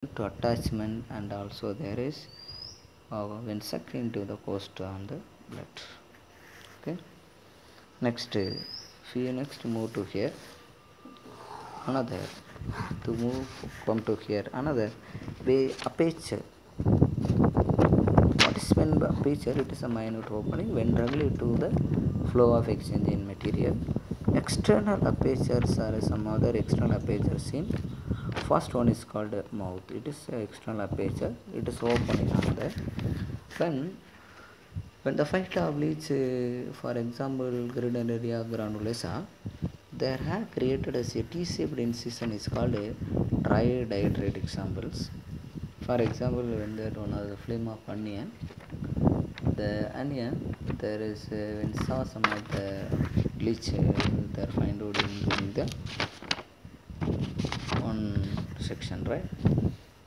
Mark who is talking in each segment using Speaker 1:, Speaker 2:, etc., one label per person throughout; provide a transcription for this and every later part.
Speaker 1: to attachment, and also there is when sucked into the coast on the blood. Okay, next if you next move to here, another to move come to here, another way aperture. What is meant by aperture? It is a minute opening when regulated to the flow of exchange in material. External apertures are some other external apertures in. First one is called mouth. It is external aperture. It is opening on the when the fight of leech, for example, Gradinaria granulosa, they have created as a T-shaped incision is called a tridiatrate examples. For example, when there one of the flame of onion, the onion there is when saw some of the leech they are found out in the one section, right?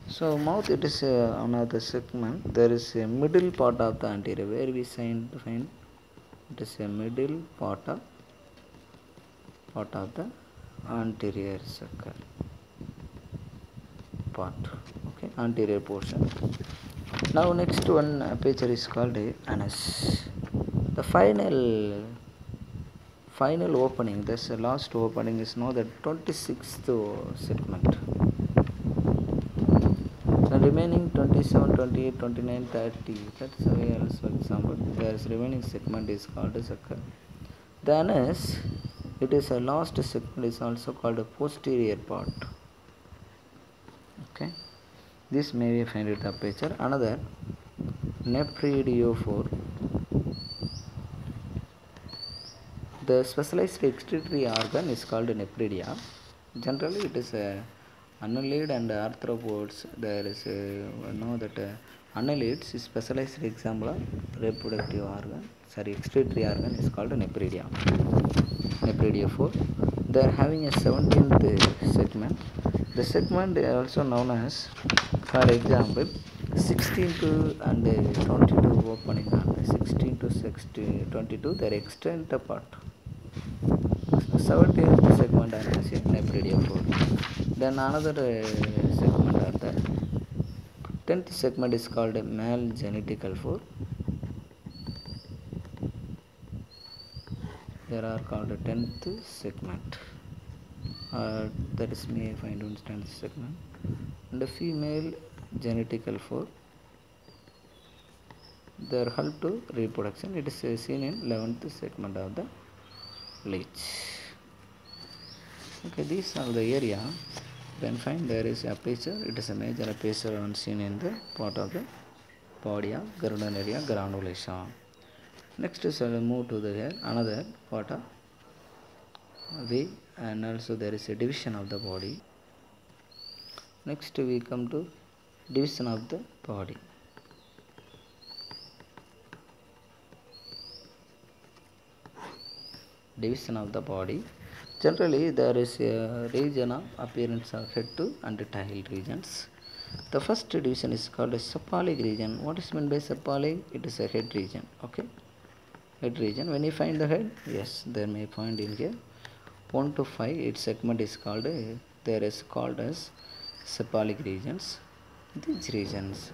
Speaker 1: So mouth, it is another segment. There is a middle part of the anterior where we find it is a middle part of the anterior circle part. Okay, anterior portion. Now next one aperture is called anus. The final opening, this last opening is now the 26th segment. The remaining 27, 28, 29, 30, that's why also example, there is remaining segment is called a sucker. The anus, it is a last segment is also called a posterior part. Okay, this may be find it the picture. Another nephridiophore. The specialized excretory organ is called nephridia. Generally, it is a annelid and arthropods. There is know that annelids is specialized example of reproductive organ. Excretory organ is called nephridia. Nephridiophore. They are having a 17th segment. The segment is also known as, for example, 16 and 22 opening on 16 to 22. Their extent apart. 17th segment is nephridiophore. Then another segment are there. 10th segment is called male genetical phore. There are called 10th segment. That is may find on 10th segment. And the female genetical phore. Their help to reproduction. It is seen in 11th segment of the leech. Okay, these are the area. Then find there is aperture. It is a major aperture on seen in the part of the body of Gradinaria granulosa. Next is move to the here another part of way, and also there is a division of the body. Next we come to division of the body. Division of the body. Generally, there is a region of appearance of head to and tail regions. The first division is called a cephalic region. What is meant by cephalic? It is a head region. Okay, head region. When you find the head, yes, there may find in here 1 to 5. Its segment is called there is called as cephalic regions. These regions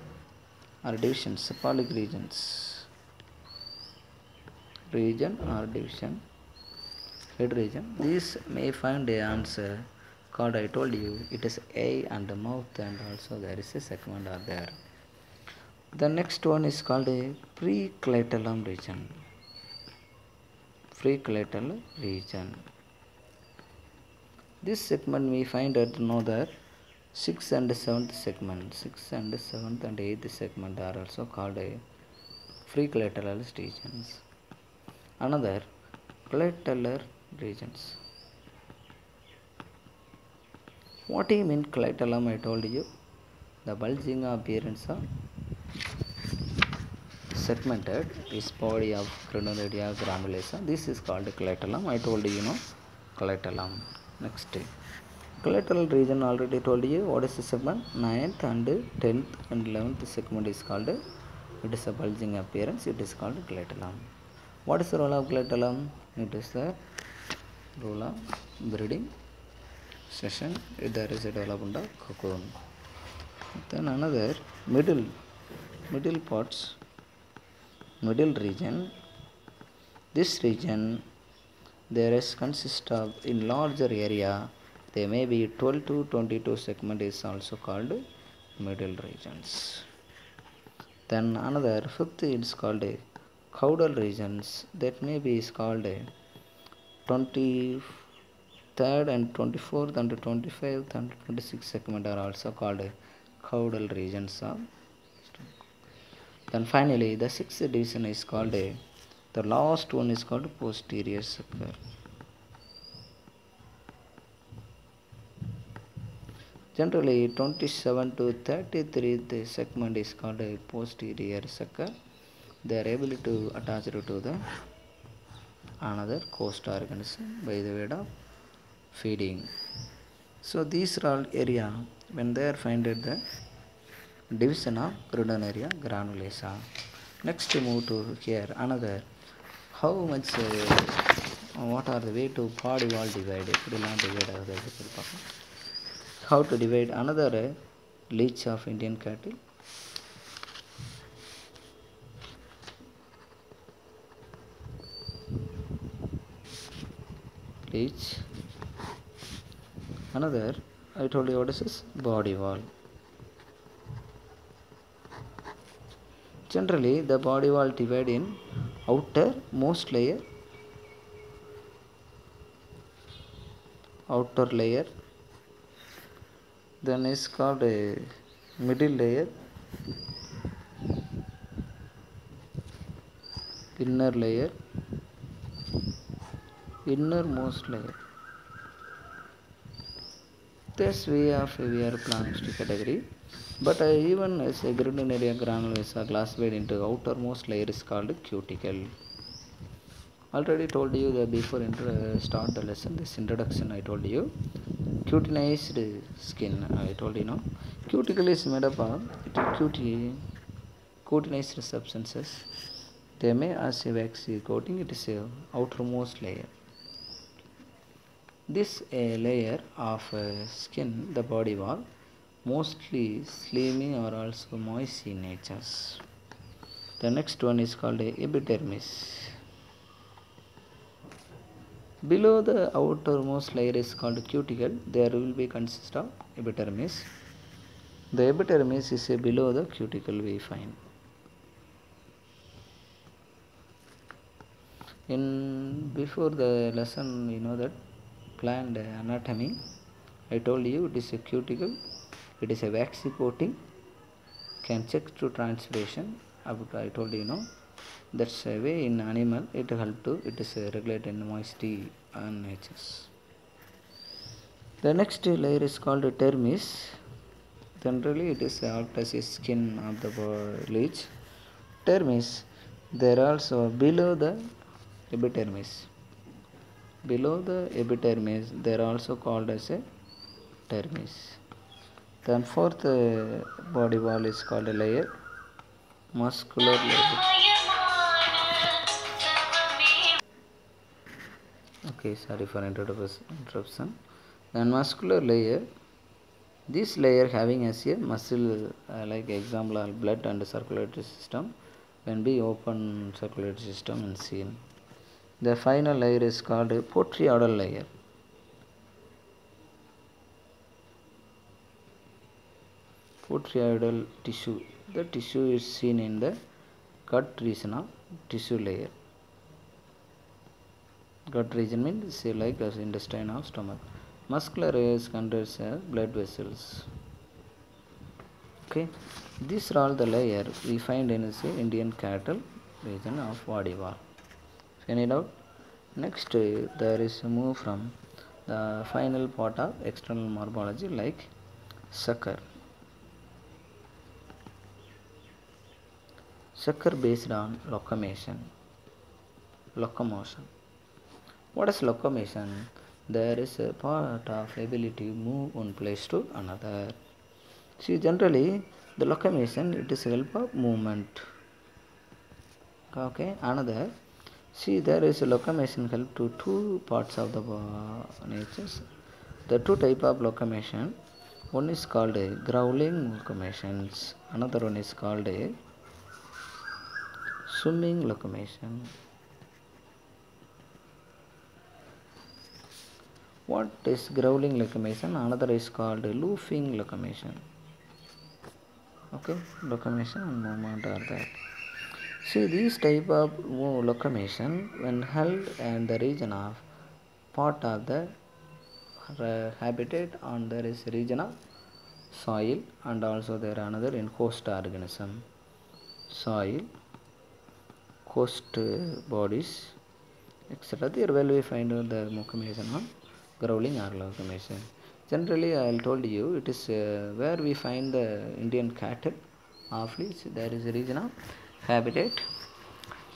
Speaker 1: are divisions. Cephalic regions. Region or division. Head region. These may find a answer called, I told you, it is eye and the mouth, and also there is a segment are there. The next one is called a preclatalum region. Preclatal region. This segment we find at another 6th and 7th segment. 6th and 7th and 8th segment are also called a preclateral regions. Another clatellar regions. What do you mean clatelum? I told you, the bulging appearance of segmented is body of Gradinaria granulosa. This is called clatelum. I told you, clatelum. Next, collateral region already told you. What is the segment? 9th and 10th and 11th segment is called, it is a bulging appearance. It is called clatelum. What is the role of clatelum? It is the role of breeding session. There is a development of cocoon. Then another middle middle parts middle region. This region there is consist of in larger area there may be 12 to 22 segment is also called middle regions. Then another fifth is called a caudal regions that may be is called a 23rd and 24th and 25th and 26th segment are also called caudal regions of. Then finally the sixth division is called the last one is called posterior sucker. Generally 27 to 33 the segment is called a posterior sucker. They are able to attach it to the another coast organism by the way of feeding. So these are all area when they are found at the division of Crudonaria granulosa. Next we move to here another how much what are the way to body wall divide how to divide another leech of Indian cattle. Leech another I told you what is this body wall. Generally the body wall divided in outer layer then is called a middle layer, inner layer, innermost layer. This way of we are planning to category, but even as a Crudonaria granulosa classified into outermost layer is called cuticle. Already told you that before start the lesson this introduction I told you cutinized skin I told you no cuticle is made up of cutinized substances. They may as a waxy coating it is a outermost layer. This layer of skin the body wall mostly slimy or also moist in nature. The next one is called epidermis. Below the outermost layer is called cuticle. There will be consist of epidermis. The epidermis is below the cuticle we find. In before the lesson you know that plant anatomy I told you it is a cuticle. It is a waxy coating. Can check through transpiration. I told you know. That's a way in animal it help to it is regulated in moisture and natures. The next layer is called dermis. Generally it is act as a skin of the leech. Dermis there also below the epidermis. Below the epidermis they are also called as a dermis. Then fourth body wall is called a layer muscular layer. Okay, sorry for interruption. Then muscular layer. This layer having as a muscle like example blood and circulatory system when be open circulatory system and seen. The final layer is called a portioidal layer. Portioidal tissue. The tissue is seen in the gut region of tissue layer. Gut region means like as intestine or stomach. Muscular layers contains blood vessels. Okay, these are all the layer we find in Indian cattle region of body wall. Any doubt? Next there is a move from the final part of external morphology like sucker. Sucker based on locomotion. What is locomotion? There is a part of ability to move one place to another. See, generally the locomotion it is help of movement. Okay, another. See, there is a locomotion help to two parts of the natures. The two type of locomotion. One is called a growling locomotions, another one is called a swimming locomotion. What is growling locomotion? Another is called loafing locomotion. Okay, locomotion and movement are there. See, these type of locomotion when held in the region of part of the habitat, and there is region of soil, and also there another in host organism, soil, host bodies, etc. There will we find out the locomotion on growling or locomotion. Generally, I told you it is where we find the Indian cattle of which there is a region of habitat,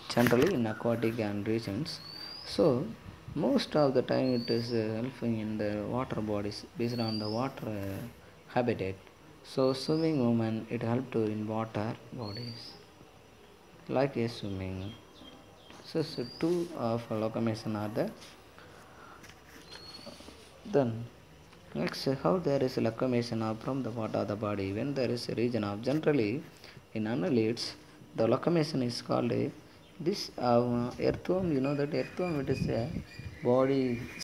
Speaker 1: generally in aquatic and regions. So most of the time it is helping in the water bodies based on the water habitat. So swimming movement it help to in water bodies like a swimming. So two of locomotion are there. Then next, how there is locomotion from the part of the body when there is a region of, generally in annelids the locomotion is called a this earthworm. You know that earthworm, it is a body